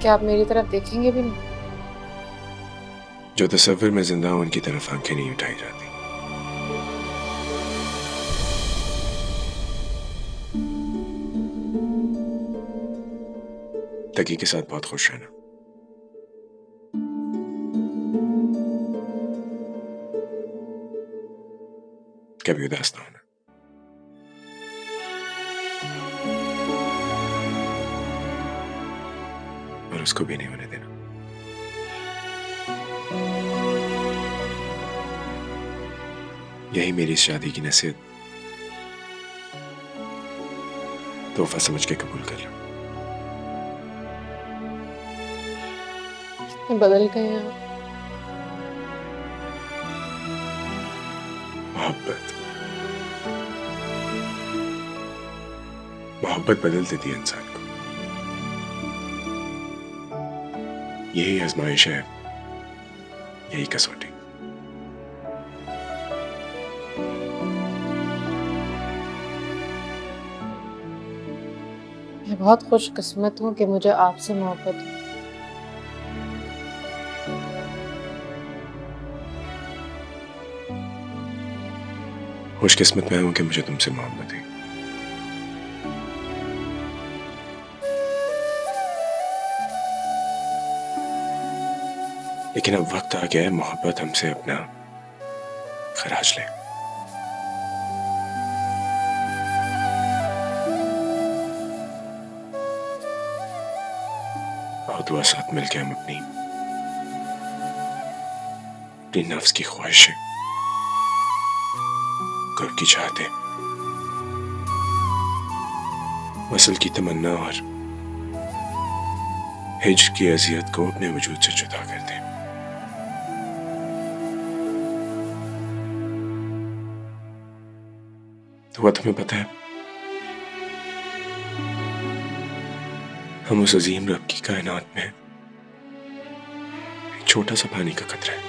क्या आप मेरी तरफ देखेंगे भी नहीं? जो तस्वीर में जिंदा हूं उनकी तरफ आंखें नहीं उठाई जाती। तकी के साथ बहुत खुश रहना। कभी उदास ना होना। और उसको भी नहीं होने देना। यही मेरी इस शादी की नसीहत तोहफा समझ के कबूल कर लो। बदल गए आप। मोहब्बत मोहब्बत बदल देती है इंसान को। यही आजमाइश है, यही कसौटी। मैं बहुत खुशकिस्मत हूँ कि मुझे आपसे मोहब्बत है। खुशकिस्मत मैं हूं कि मुझे तुमसे मोहब्बत है। लेकिन अब वक्त आ गया है मोहब्बत हमसे अपना खराज ले। और दुआ साथ मिलके हम अपनी नफ्स की ख्वाहिशें, कर्ब की चाहते, वसल की तमन्ना और हिज्र की अजियत को अपने वजूद से जुदा कर दें। तो वह तुम्हें पता है, हम उस अजीम रब की कायनात में एक छोटा सा पानी का कतरा है।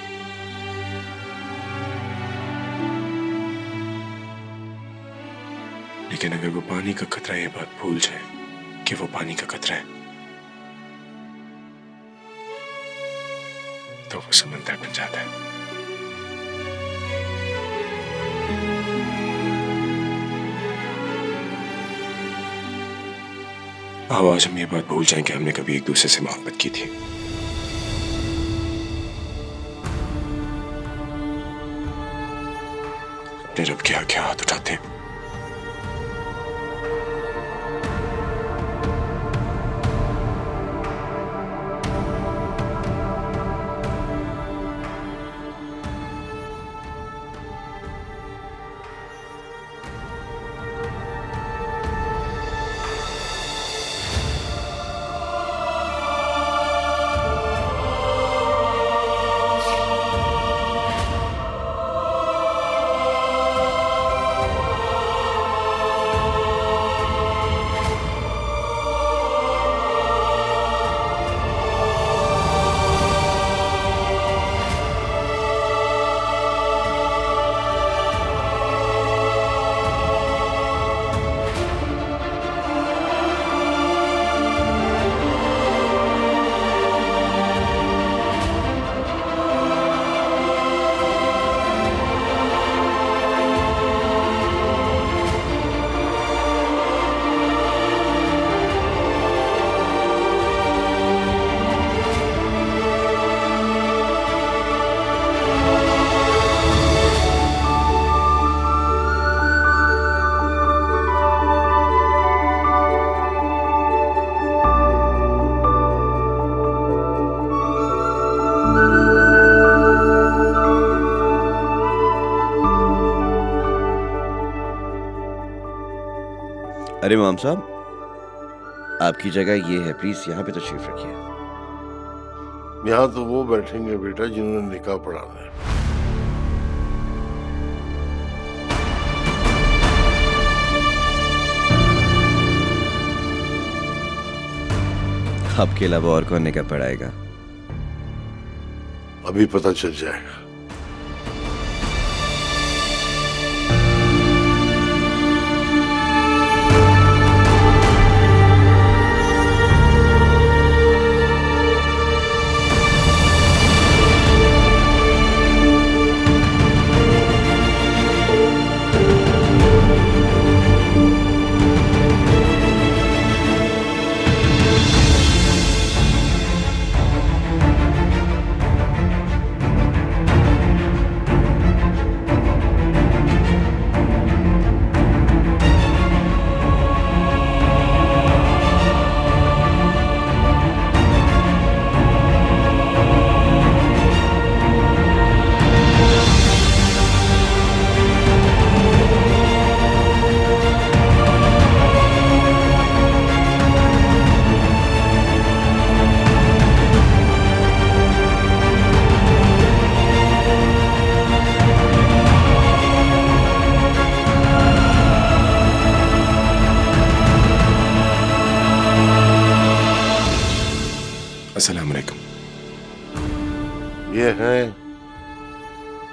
लेकिन अगर वो पानी का कतरा ये बात भूल जाए कि वो पानी का कतरा है, तो वो समंदर बन जाता है। आओ आज हम ये बात भूल जाएं कि हमने कभी एक दूसरे से मोहब्बत की थी। अपने रब के आगे हाथ उठाते हैं। अरे इमाम साहब, आपकी जगह ये है, प्लीज यहाँ पे तशरीफ रखिए। यहाँ तो वो बैठेंगे बेटा जिन्होंने निकाह पढ़ाना है। आपके अलावा और कौन निकाह पढ़ाएगा? अभी पता चल जाएगा। ये हैं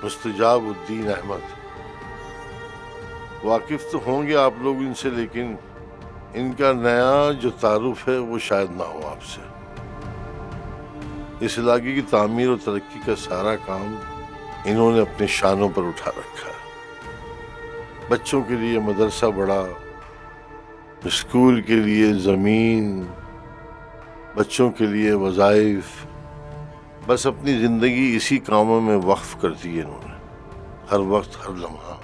मुस्तजाबुद्दीन अहमद। वाकिफ तो होंगे आप लोग इनसे, लेकिन इनका नया जो तारुफ है वो शायद ना हो आपसे। इस इलाके की तामीर और तरक्की का सारा काम इन्होंने अपने शानों पर उठा रखा है। बच्चों के लिए मदरसा बड़ा, स्कूल के लिए जमीन, बच्चों के लिए वज़ाइफ, बस अपनी जिंदगी इसी कामों में वक्फ कर दी है इन्होंने। हर वक्त हर लम्हा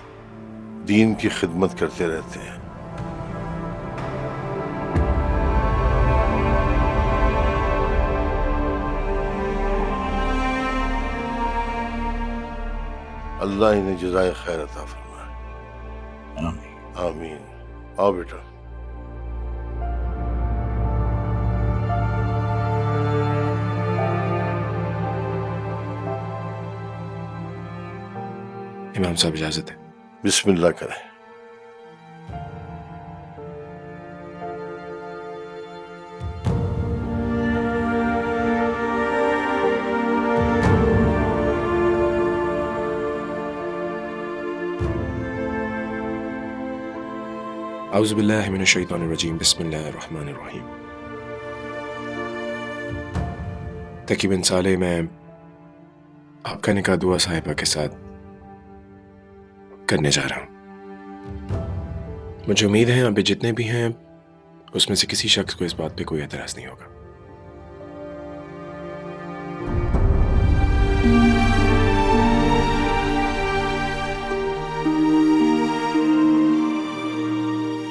दीन की खिदमत करते रहते हैं। अल्लाह इन्हें जज़ाए खैर अता फरमाए। आमीन। आओ बेटा। इमाम साहब इजाजत है। बिस्मिल्लाह करें। औज़ु बिल्लाहि मिनश शैतानिर रजीम, बिस्मिल्लाहिर रहमानिर रहीम। तकीबन साले मैं आपका निकाह दुआ साहिबा के साथ करने जा रहा हूं। मुझे उम्मीद है यहाँ पे जितने भी हैं उसमें से किसी शख्स को इस बात पे कोई एतराज नहीं होगा।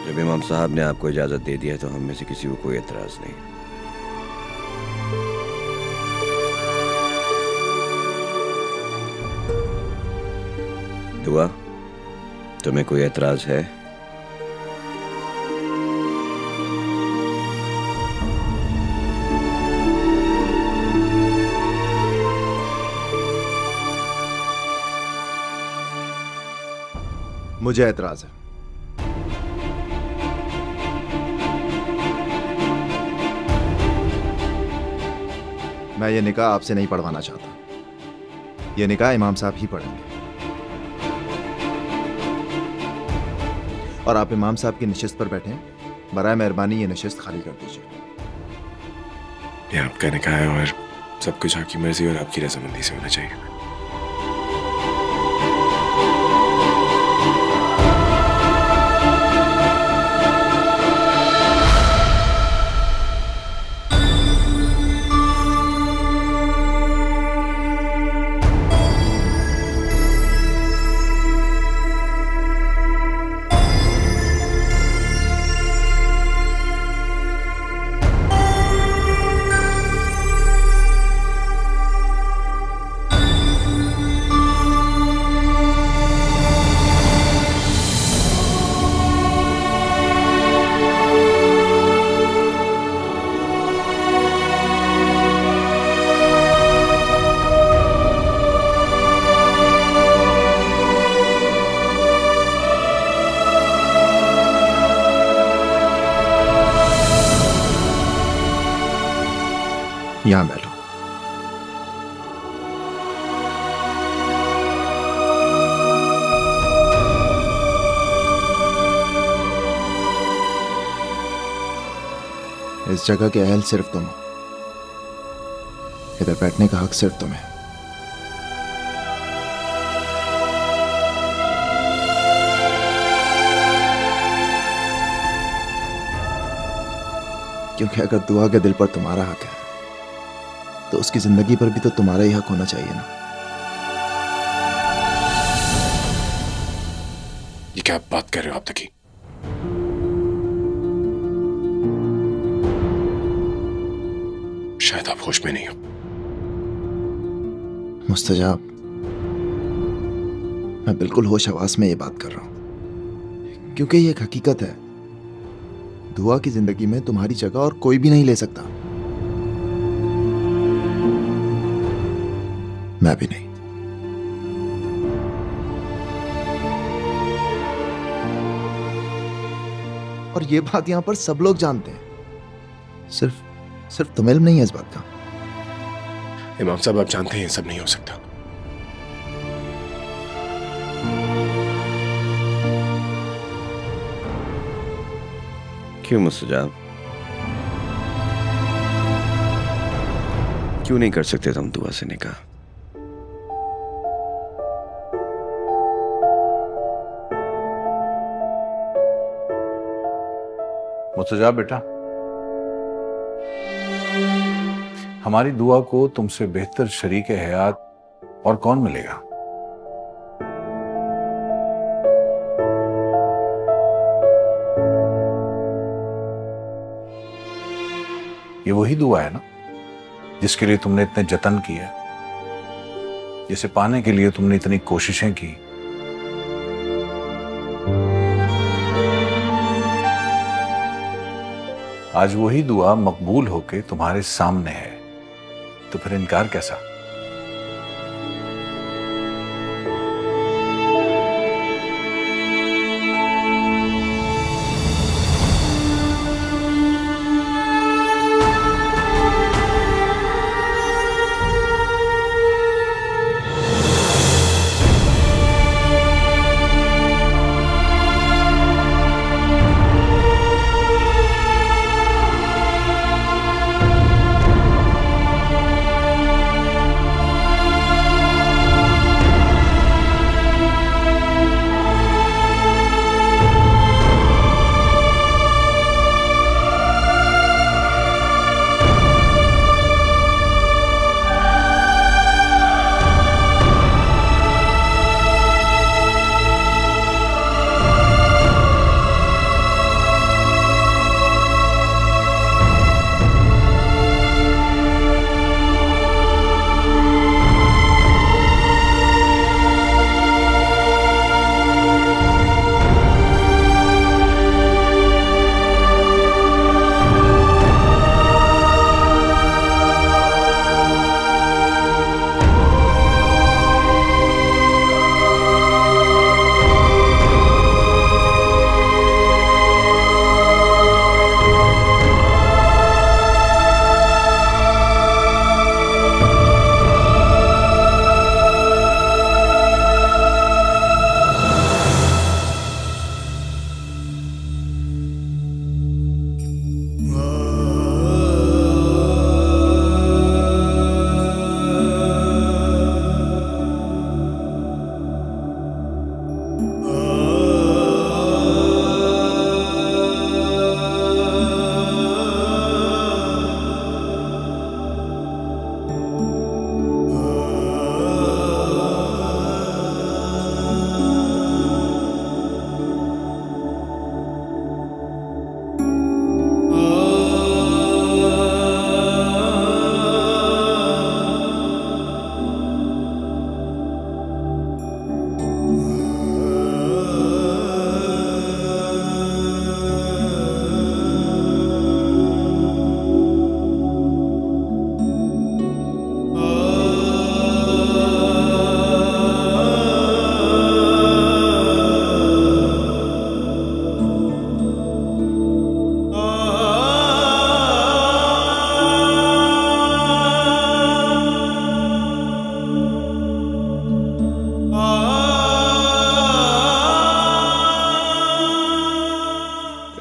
जब इमाम साहब ने आपको इजाजत दे दी है तो हम में से किसी को कोई एतराज नहीं। दुआ, तुम्हें कोई एतराज है? मुझे एतराज है। मैं ये निकाह आपसे नहीं पढ़वाना चाहता। ये निकाह इमाम साहब ही पढ़ेंगे। और आप इमाम साहब की नशिस्त पर बैठें। बराए मेहरबानी ये नशिस्त खाली कर दीजिए। ये आपका निकाह है और सब कुछ आपकी मर्जी और आपकी रजामंदी से होना चाहिए। यहां बैठो। इस जगह के अहल सिर्फ तुम हो। इधर बैठने का हक सिर्फ तुम्हें। क्योंकि अगर दुआ के दिल पर तुम्हारा हक है तो उसकी जिंदगी पर भी तो तुम्हारा ही हक होना चाहिए ना। ये क्या बात कर रहे हो आप तकी? शायद आप होश में नहीं हो। मुस्तजाब, मैं बिल्कुल होश हवास में ये बात कर रहा हूं, क्योंकि ये एक हकीकत है। दुआ की जिंदगी में तुम्हारी जगह और कोई भी नहीं ले सकता। मैं भी नहीं। और ये बात यहां पर सब लोग जानते हैं। सिर्फ तुम्हें इल्म नहीं है इस बात का। इमाम साहब आप जानते हैं ये सब नहीं हो सकता। क्यों मुस्तजाब? क्यों नहीं कर सकते तुम दुआ से निकाह? मुस्तजाब बेटा, हमारी दुआ को तुमसे बेहतर शरीक हयात और कौन मिलेगा? ये वही दुआ है ना जिसके लिए तुमने इतने जतन किए, जिसे पाने के लिए तुमने इतनी कोशिशें की। आज वही दुआ मकबूल होके तुम्हारे सामने है, तो फिर इनकार कैसा?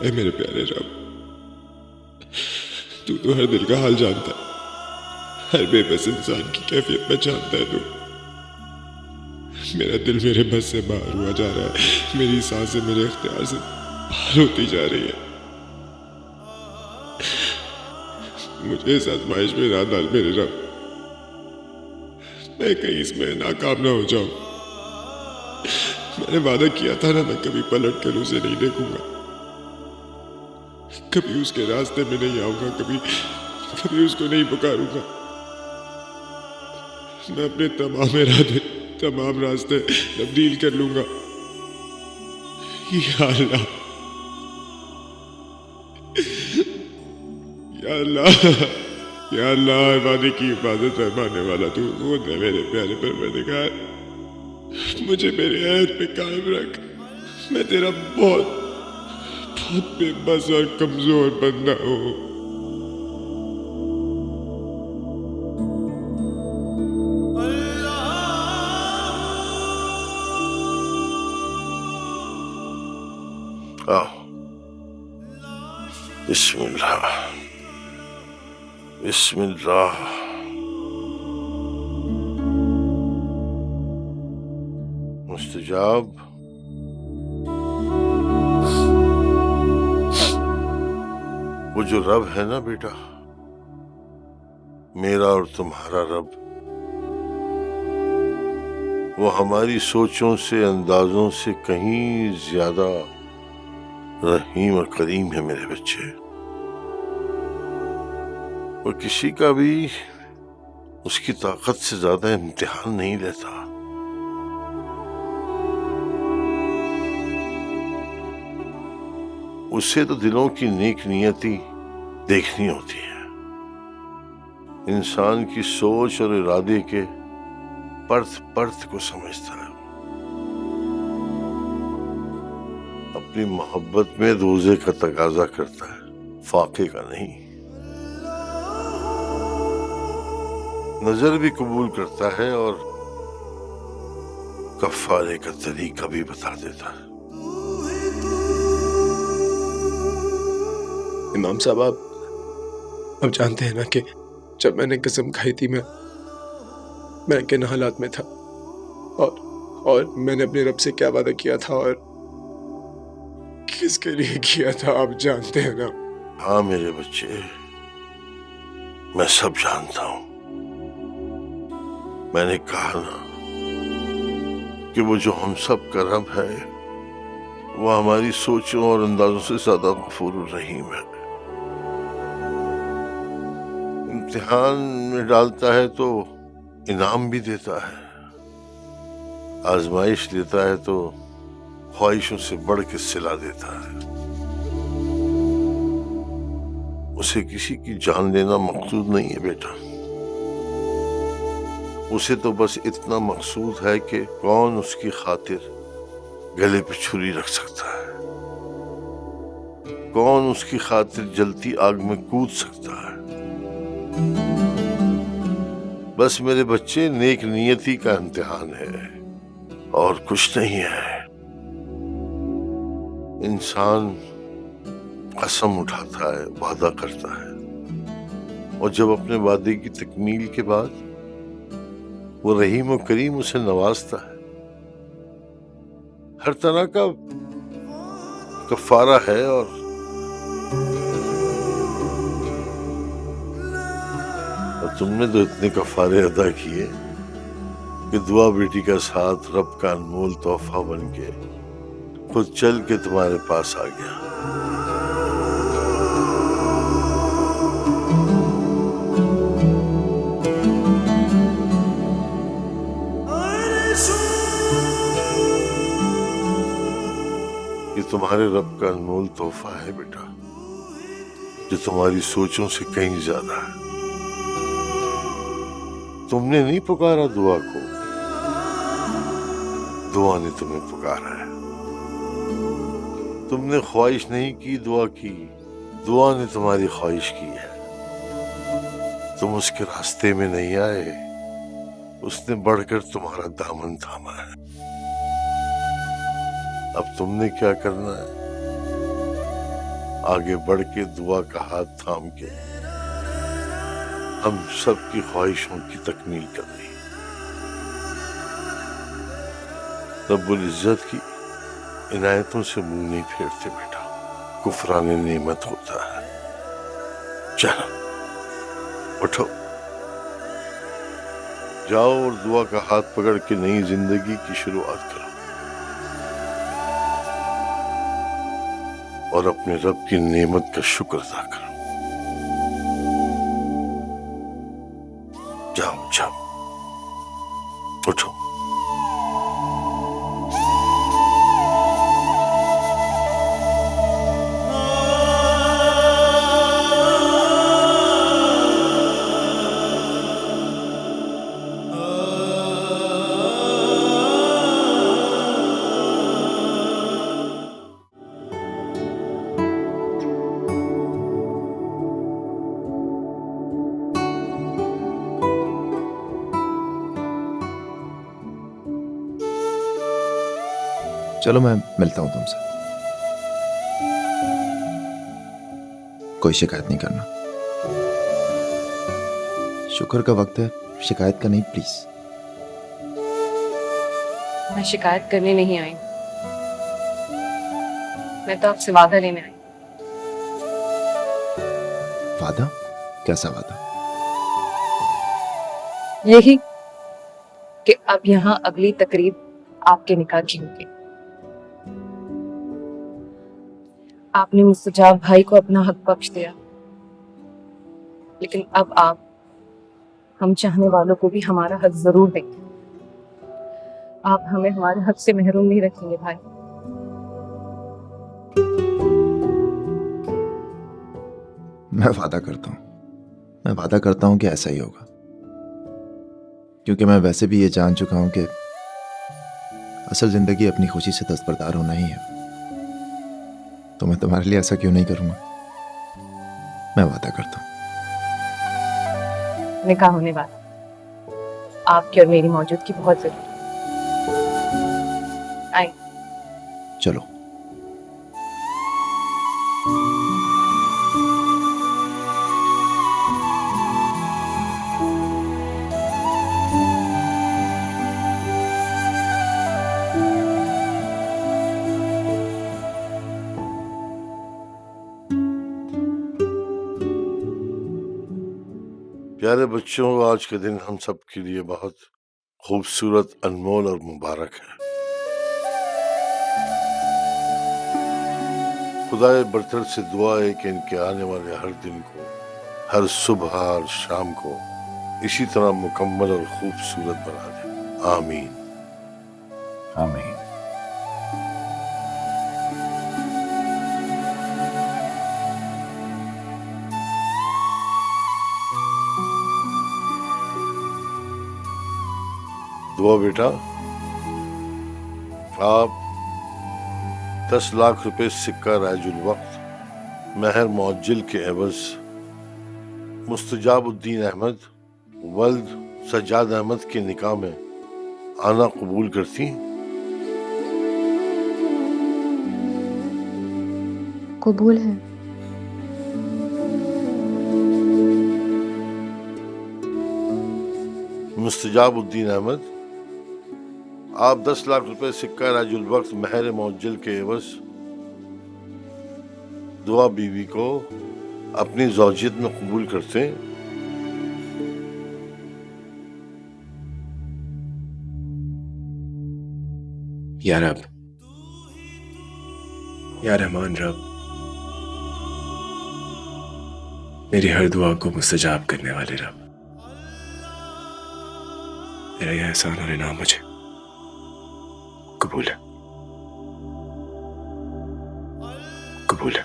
ऐ मेरे प्यारे रब, तू तो हर दिल का हाल जानता है, हर बेबस इंसान की कैफियत पहचानता है तू। मेरा दिल मेरे बस से बाहर हुआ जा रहा है, मेरी सांसें मेरे इख्तियार से बाहर होती जा रही है। मुझे इस आजमाइश में ना डाल मेरे रब, मैं कहीं इसमें नाकाम ना हो जाऊं। मैंने वादा किया था ना, मैं कभी पलट कर उसे नहीं देखूंगा, कभी उसके रास्ते में नहीं आऊंगा, कभी उसको नहीं पुकारूंगा। मैं अपने तमाम रास्ते तब्दील कर लूंगा। या अल्लाह, या अल्लाह, या अल्लाह, वादे की हिफाजत फरमाने वाला तू खुद है मेरे प्यारे परवरदिगार। मुझे मेरे अहद पे कायम रख। मैं तेरा बहुत बेबस और कमजोर बंदा हूं। आओ। बिस्मिल्लाह बिस्मिल्लाह। मुस्तजाब, वो जो रब है ना बेटा, मेरा और तुम्हारा रब, वो हमारी सोचों से, अंदाजों से कहीं ज्यादा रहीम और करीम है मेरे बच्चे। वो किसी का भी उसकी ताकत से ज्यादा इम्तिहान नहीं लेता। उससे तो दिलों की नेक नियति देखनी होती है, इंसान की सोच और इरादे के परत परत को समझता है। अपनी मोहब्बत में रोजे का तकाजा करता है, फाके का नहीं। नजर भी कबूल करता है और कफारे का तरीका भी बता देता है। इमाम साहब, आप जानते हैं ना कि जब मैंने कसम खाई थी मैं किन हालात में था और मैंने अपने रब से क्या वादा किया था और किसके लिए किया था, आप जानते हैं ना। हाँ मेरे बच्चे, मैं सब जानता हूं। मैंने कहा ना कि वो जो हम सब का रब है, वो हमारी सोचों और अंदाजों से ज्यादा गफूर रहीम है। इम्तिहान में डालता है तो इनाम भी देता है, आजमाइश देता है तो ख्वाहिशों से बढ़ के सिला देता है। उसे किसी की जान लेना मकसूद नहीं है बेटा। उसे तो बस इतना मकसूद है कि कौन उसकी खातिर गले पे छुरी रख सकता है, कौन उसकी खातिर जलती आग में कूद सकता है। बस मेरे बच्चे, नेक नियति का इम्तिहान है और कुछ नहीं है। इंसान कसम उठाता है, वादा करता है, और जब अपने वादे की तकमील के बाद वो रहीम और करीम उसे नवाजता है। हर तरह का कफारा है और तुमने तो इतने कफारे अदा किए कि दुआ बेटी का साथ रब का अनमोल तोहफा बन के खुद चल के तुम्हारे पास आ गया। ये तुम्हारे रब का अनमोल तोहफा है बेटा, जो तुम्हारी सोचों से कहीं ज्यादा है। तुमने नहीं पुकारा दुआ को, दुआ ने तुम्हें पुकारा है। तुमने ख्वाहिश नहीं की, दुआ की, दुआ ने तुम्हारी ख्वाहिश की है। तुम उसके रास्ते में नहीं आए, उसने बढ़कर तुम्हारा दामन थामा है। अब तुमने क्या करना है? आगे बढ़ के दुआ का हाथ थाम के हम सबकी ख्वाहिशों की तकमील करनी। रब्बुल इज्जत की इनायतों से मुंह नहीं फेरते बेटा, कुफराने नेमत होता है। चलो उठो, जाओ और दुआ का हाथ पकड़ के नई जिंदगी की शुरुआत करो और अपने रब की नेमत का शुक्र अदा करो। जाओ जाओ, उठो। चलो मैं मिलता हूँ तुमसे। कोई शिकायत नहीं करना। शुक्र का वक्त है, शिकायत का नहीं प्लीज। मैं शिकायत करने नहीं आई, मैं तो आपसे वादा लेने आई। वादा? कैसा वादा? यही कि अब यहाँ अगली तकरीब आपके निकाह की होगी। आपने मुस्तजाब भाई को अपना हक बख्श दिया, लेकिन अब आप हम चाहने वालों को भी हमारा हक जरूर देंगे। आप हमें हमारे हक से महरूम नहीं रखेंगे भाई। मैं वादा करता हूं, मैं वादा करता हूं कि ऐसा ही होगा, क्योंकि मैं वैसे भी ये जान चुका हूं कि असल जिंदगी अपनी खुशी से दस्तबरदार होना ही है। तो मैं तुम्हारे लिए ऐसा क्यों नहीं करूंगा। मैं वादा करता हूं। निकाह होने वाला, आपकी और मेरी मौजूदगी बहुत जरूरी। आए। चलो। प्यारे बच्चों, आज के दिन हम सब के लिए बहुत खूबसूरत, अनमोल और मुबारक है। खुदाए बरतर से दुआ है कि इनके आने वाले हर दिन को, हर सुबह और शाम को इसी तरह मुकम्मल और खूबसूरत बना दे। आमीन। आमीन। दुआ बेटा, आप 10 लाख रुपए सिक्का राजुल वक्त महर मुअज्जल के एवज मुस्तजाबुद्दीन अहमद वल्द सज्जाद अहमद के निकाह में आना कबूल करती? कबूल है। मुस्तजाबुद्दीन अहमद, आप 10 लाख रुपए सिक्का राजुल वक्त महर मुअज्जल के एवज दुआ बीवी को अपनी ज़ौजियत में कबूल करते हैं? या रब, या रहमान रब, मेरी हर दुआ को मुस्तजाब करने वाले रब, तेरा यह एहसान और इनाम मुझे कबूल है, कबूल है,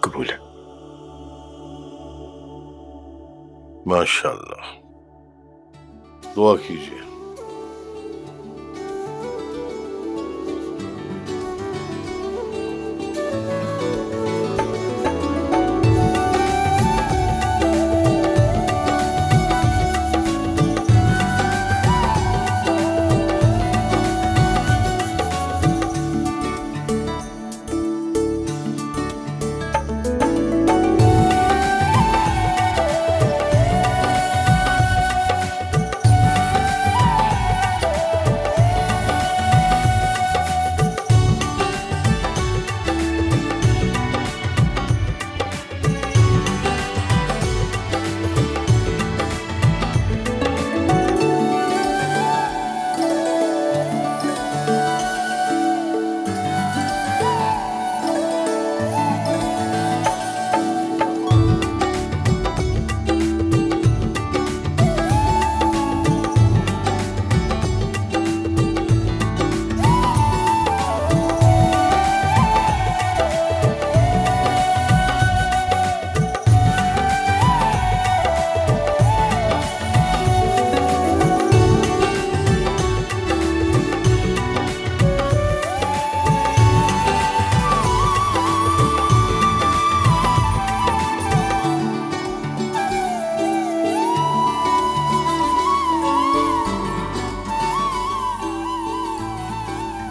कबूल है। माशाअल्लाह। दुआ कीजिए।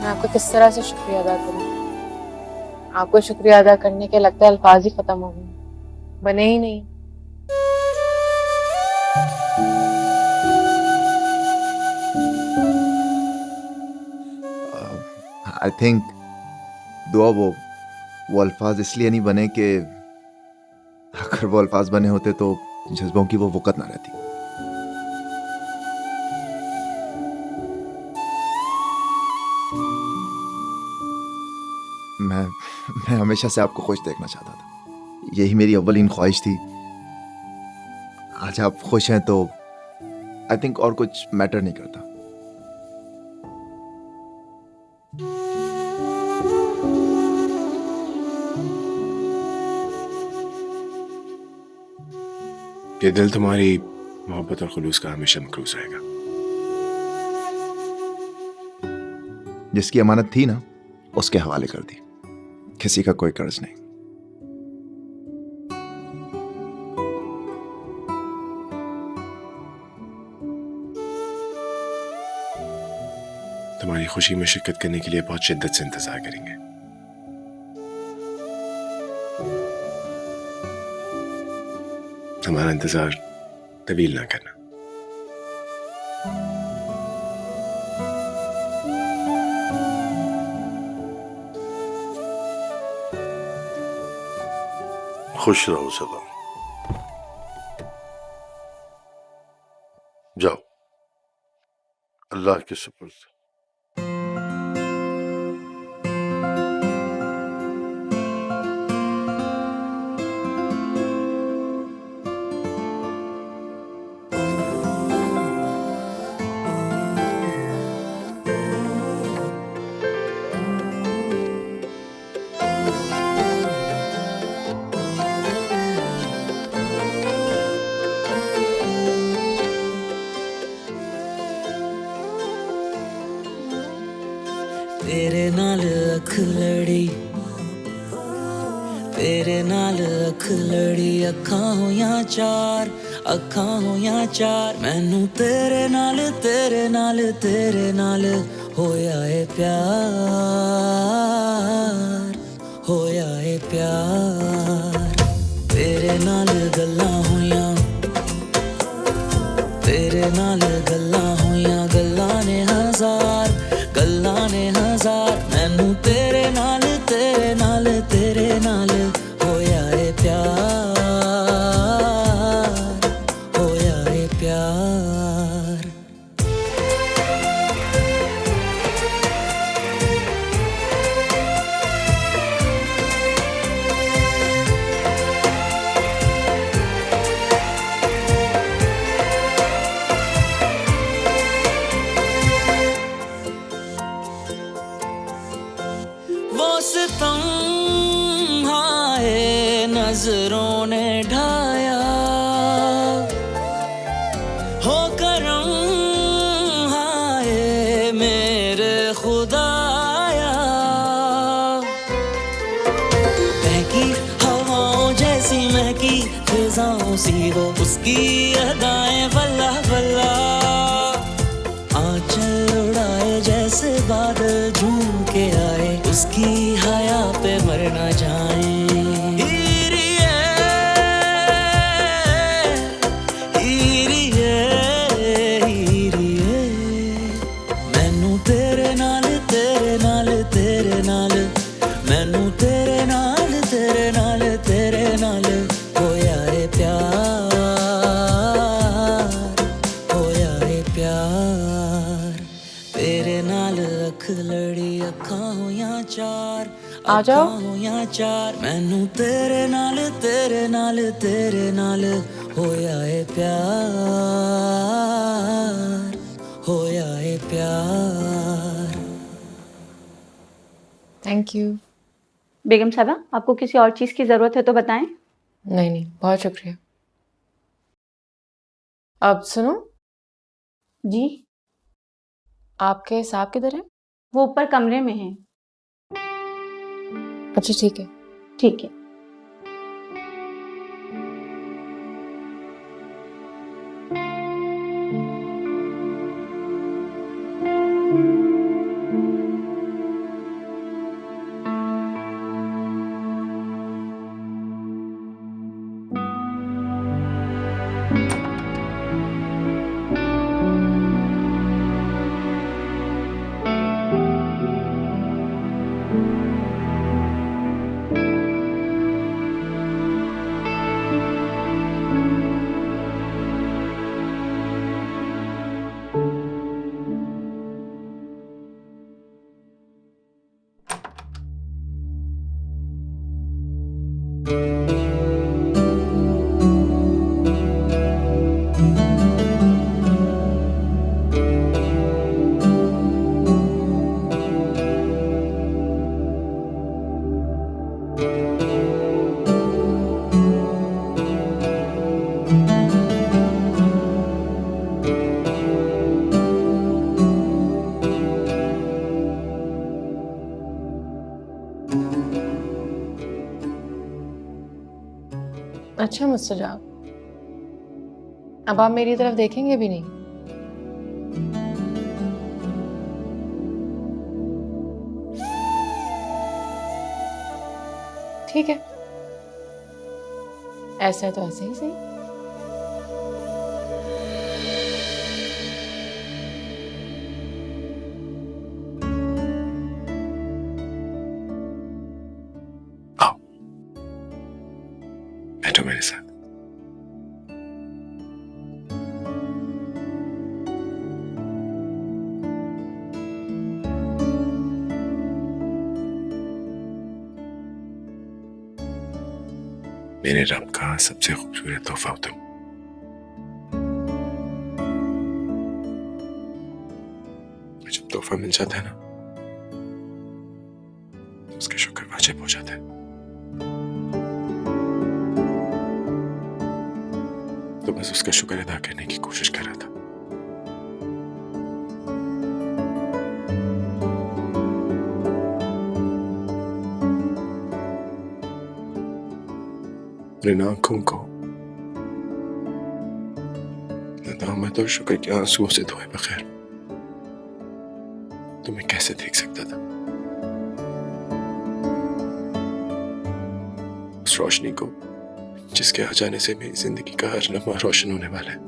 मैं आपका किस तरह से शुक्रिया अदा करूं? आपको शुक्रिया अदा करने के लगता है अल्फाज ही खत्म हो गए, बने ही नहीं। आई थिंक दुआ वो अल्फाज इसलिए नहीं बने कि अगर वो अल्फाज बने होते तो जज्बों की वो वक़्त ना रहती। मैं हमेशा से आपको खुश देखना चाहता था, यही मेरी अव्वलीन ख्वाहिश थी। आज आप खुश हैं तो आई थिंक और कुछ मैटर नहीं करता। ये दिल तुम्हारी मोहब्बत और खुलूस का हमेशा मखरूज रहेगा। जिसकी अमानत थी ना उसके हवाले कर दी, किसी का कोई कर्ज नहीं। तुम्हारी खुशी में शिरकत करने के लिए बहुत शिद्दत से इंतजार करेंगे। हमारा इंतजार तवील ना करना। खुश रहो सदा। जाओ, अल्लाह के सुपुर्द। तेरे नाल अख लड़ी, तेरे नाल अख लड़ी, अखां होइयां चार, अखां होइयां चार। मैनू तेरे नाल तेरे नाल तेरे नाल होया है प्यार, होया है प्यार। तेरे नाल गल्लां होइयां, तेरे नाल गल्लां होइयां, गल्लां ने हजार, गल्लां ने हजार। मैनू तेरे नाल तेरे नाल तेरे नाल होया है प्यार, होया है प्यार। वो सितम हाय नजरों ने ढाया, हो करम हाय मेरे खुदाया। महकी हवाओं जैसी महकी फिजाओं सी वो उसकी अदाएं वल्लाह वल्लाह। आंचल उड़ाए जैसे बादल झूम के आए, उसकी हया पे मर ना जाए। हीरिए, हीरिए, हीरिए। मैनू तेरे नाल तेरे नाल तेरे नाल, मैनू तेरे नाल तेरे नाल तेरे नाल होया है प्यार, होया है प्यार। तेरे नाल अख लड़ी, अखां होइयां चार, आ जाओ। अखां होइयां चार। मैनू तेरे नाल तेरे नाल तेरे नाल होया है प्यार, होया है प्यार। Thank you. बेगम साहबा, आपको किसी और चीज़ की ज़रूरत है तो बताएं। नहीं नहीं, बहुत शुक्रिया। अब सुनो, जी, आपके हिसाब किधर है? वो ऊपर कमरे में है। अच्छा ठीक है। ठीक है। अच्छा मुस्तजाब, अब आप मेरी तरफ देखेंगे भी नहीं? ठीक है, ऐसा है तो ऐसे ही सही। आओ, बैठो मेरे साथ। मेरे रब का सबसे खूबसूरत तोहफा हो तुम। जब तोहफा मिल जाता है ना, तो उसका शुक्र वाजिब हो जाता है। तो बस उसका शुक्र अदा करने की कोशिश कर रहा था। इन आंखों को नदामत और शुक्र के आंसुओं से धोए बगैर तुम्हें कैसे देख सकता था? उस रोशनी को जिसके आ जाने से मेरी जिंदगी का हर लम्हा रोशन होने वाला है।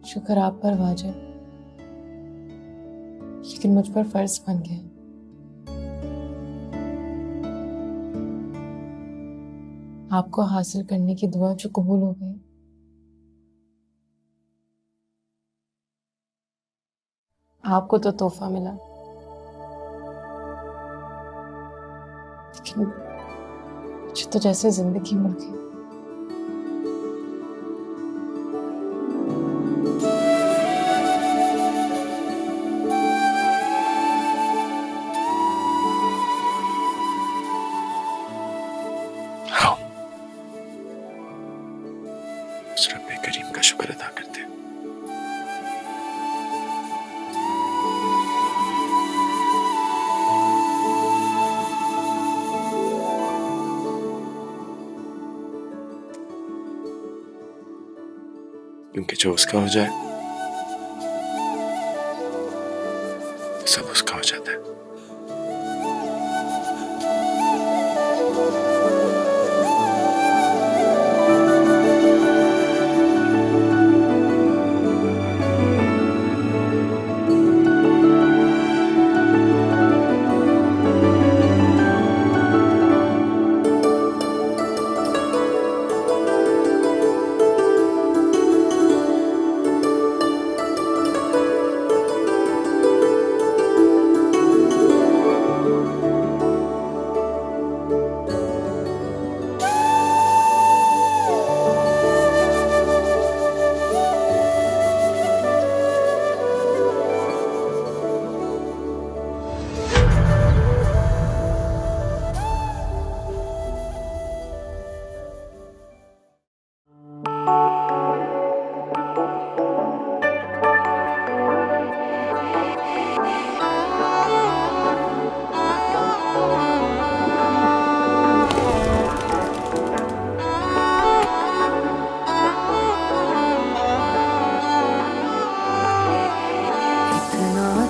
शुक्र आप पर वाजिब, लेकिन मुझ पर फर्ज बन गया। आपको हासिल करने की दुआ जो कबूल हो गई, आपको तो तोहफा मिला, लेकिन मुझे तो जैसे जिंदगी मिल गई। उस रब्बे करीम का शुक्र अदा करते हैं। क्योंकि जो उसका हो जाए तो सब उसका हो जाता है।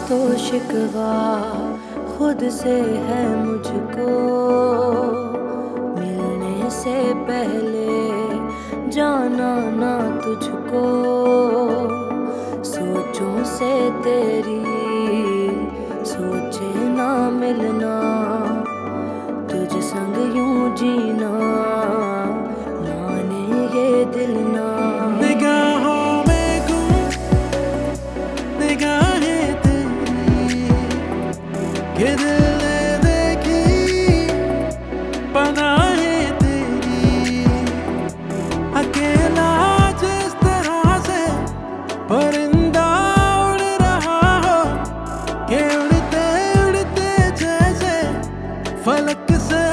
तो शिकवा खुद से है मुझको, मिलने से पहले जाना ना तुझको, सोचों से तेरी सोचे ना मिलना, तुझ संग यूं जीना माने ये दिल ना। निगाहों में गुम निगाहें तेरी ये दिल ने देखी पनाहें तेरी, अकेला जिस तरह से परिंदा उड़ रहा हो, के उड़ते उड़ते जैसे फलक से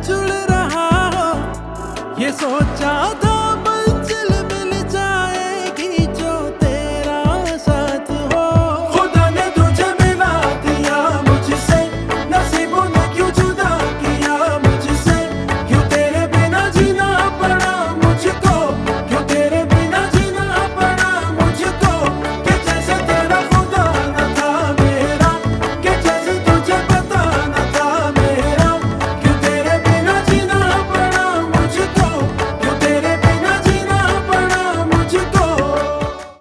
जुड़ रहा हो, ये सोचा था